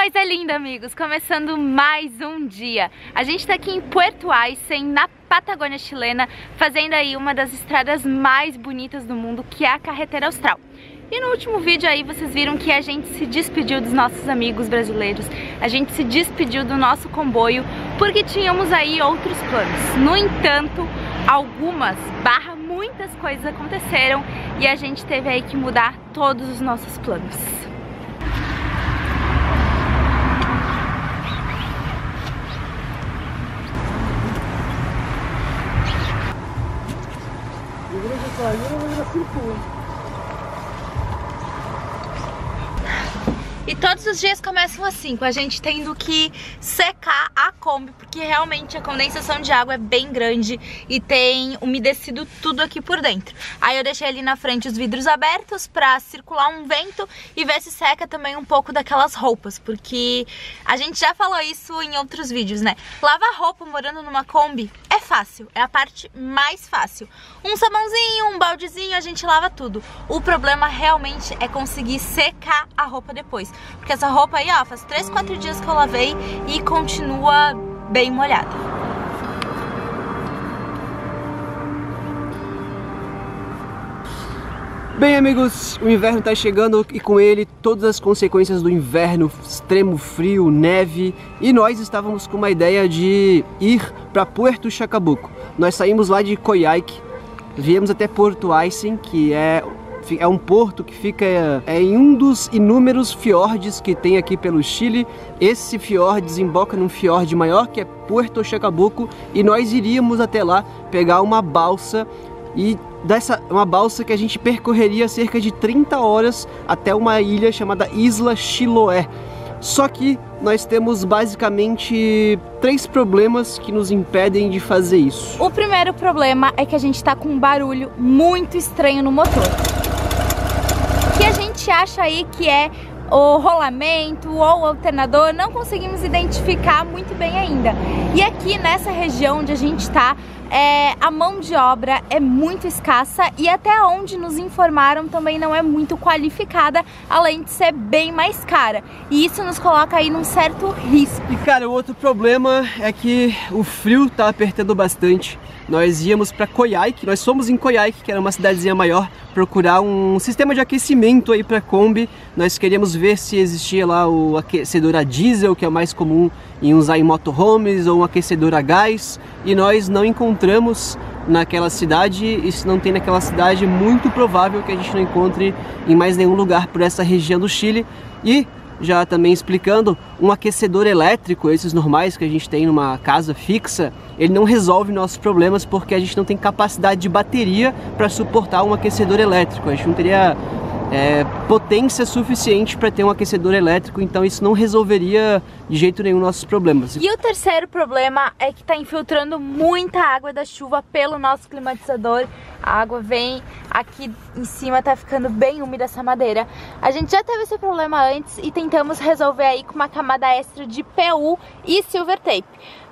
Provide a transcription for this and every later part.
Coisa linda, amigos! Começando mais um dia. A gente tá aqui em Puerto Aysen, na Patagônia chilena, fazendo aí uma das estradas mais bonitas do mundo, que é a Carretera Austral. E no último vídeo aí vocês viram que a gente se despediu dos nossos amigos brasileiros, a gente se despediu do nosso comboio, porque tínhamos aí outros planos. No entanto, muitas coisas aconteceram e a gente teve aí que mudar todos os nossos planos. E todos os dias começam assim, com a gente tendo que secar a Kombi, porque realmente a condensação de água é bem grande e tem umedecido tudo aqui por dentro. Aí eu deixei ali na frente os vidros abertos pra circular um vento e ver se seca também um pouco daquelas roupas, porque a gente já falou isso em outros vídeos, né? Lavar roupa morando numa Kombi é fácil, é a parte mais fácil. Um sabãozinho, um baldezinho, a gente lava tudo. O problema realmente é conseguir secar a roupa depois, porque essa roupa aí, ó, faz 3, 4 dias que eu lavei e continua bem molhada. Bem, amigos, o inverno tá chegando e com ele todas as consequências do inverno, extremo frio, neve, e nós estávamos com uma ideia de ir para Puerto Chacabuco. Nós saímos lá de Coyhaique, viemos até Porto Aysen, que é um porto que fica em um dos inúmeros fiordes que tem aqui pelo Chile. Esse fiord desemboca num fiord maior, que é Puerto Chacabuco, e nós iríamos até lá pegar uma balsa, e uma balsa que a gente percorreria cerca de 30 horas até uma ilha chamada Isla Chiloé. Só que nós temos basicamente 3 problemas que nos impedem de fazer isso. O primeiro problema é que a gente tá com um barulho muito estranho no motor, que a gente acha aí que é o rolamento ou o alternador, não conseguimos identificar muito bem ainda. E aqui nessa região onde a gente tá, a mão de obra é muito escassa e até onde nos informaram também não é muito qualificada, além de ser bem mais cara. E isso nos coloca aí num certo risco. E cara, o outro problema é que o frio tá apertando bastante. Nós íamos para Coyhaique, nós fomos em Coyhaique, que era uma cidadezinha maior, procurar um sistema de aquecimento aí para Kombi. Nós queríamos ver se existia lá o aquecedor a diesel, que é o mais comum em usar em motorhomes, ou um aquecedor a gás, e nós não encontramos naquela cidade. E se não tem naquela cidade, é muito provável que a gente não encontre em mais nenhum lugar por essa região do Chile. E já também explicando, um aquecedor elétrico, esses normais que a gente tem numa casa fixa, ele não resolve nossos problemas porque a gente não tem capacidade de bateria para suportar um aquecedor elétrico. A gente não teria potência suficiente para ter um aquecedor elétrico, então isso não resolveria de jeito nenhum nossos problemas. E o terceiro problema é que está infiltrando muita água da chuva pelo nosso climatizador. A água vem aqui em cima, tá ficando bem úmida essa madeira. A gente já teve esse problema antes e tentamos resolver aí com uma camada extra de PU e silver tape,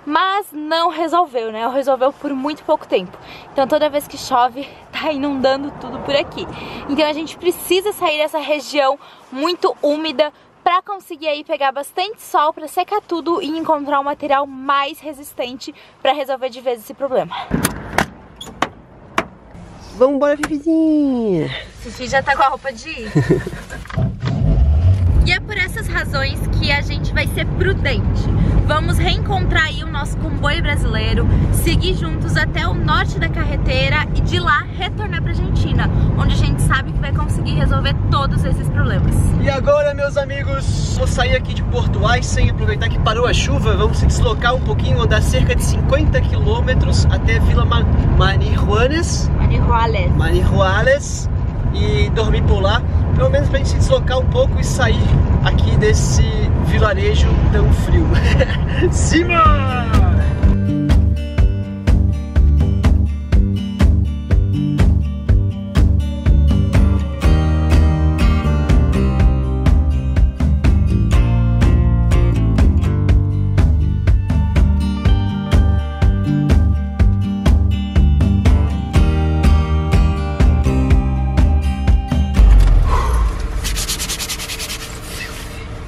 mas não resolveu, né? Resolveu por muito pouco tempo. Então toda vez que chove, tá inundando tudo por aqui. Então a gente precisa sair dessa região muito úmida para conseguir aí pegar bastante sol para secar tudo e encontrar um material mais resistente para resolver de vez esse problema. Vamos embora, Fifizinha! Fifi já tá com a roupa de ir. E é por essas razões que a gente vai ser prudente. Vamos reencontrar aí o nosso comboio brasileiro, seguir juntos até o norte da carreteira e de lá retornar pra Argentina, onde a gente sabe que vai conseguir resolver todos esses problemas. E agora, meus amigos, vou sair aqui de Porto Aysen, aproveitar que parou a chuva, vamos se deslocar um pouquinho, andar cerca de 50 quilômetros até Vila Marihuales e dormir por lá, pelo menos pra gente se deslocar um pouco e sair aqui desse vilarejo tão frio. Simbora!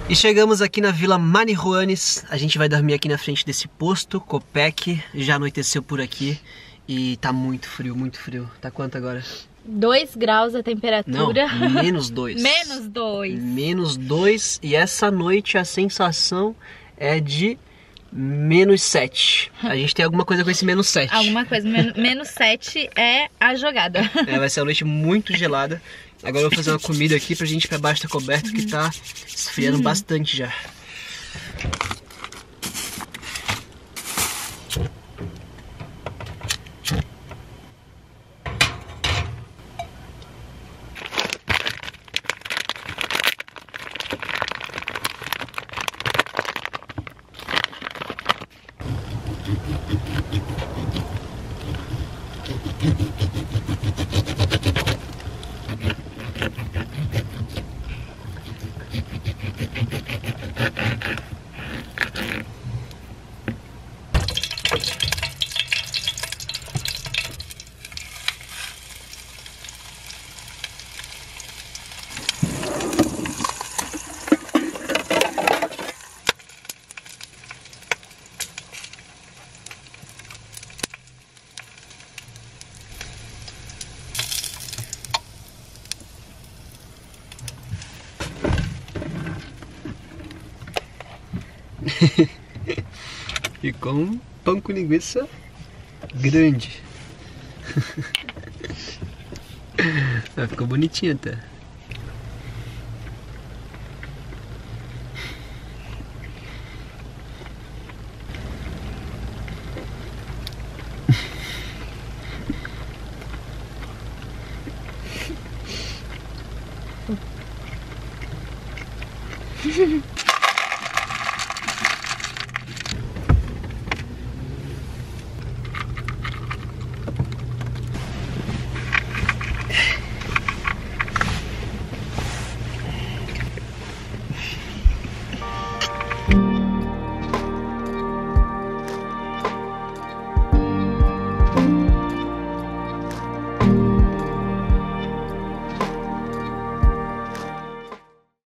E chegamos aqui na Vila Marihuales. A gente vai dormir aqui na frente desse posto Copec. Já anoiteceu por aqui e tá muito frio, muito frio. Tá quanto agora? 2 graus a temperatura. Não, menos 2. Menos 2. Menos 2. E essa noite a sensação é de menos 7. A gente tem alguma coisa com esse menos 7. Alguma coisa. Menos 7 é a jogada. Vai ser uma noite muito gelada. Agora eu vou fazer uma comida aqui pra gente ir pra baixo da coberta, que tá esfriando bastante já. Ficou um pão com linguiça grande. Mas ficou bonitinho até.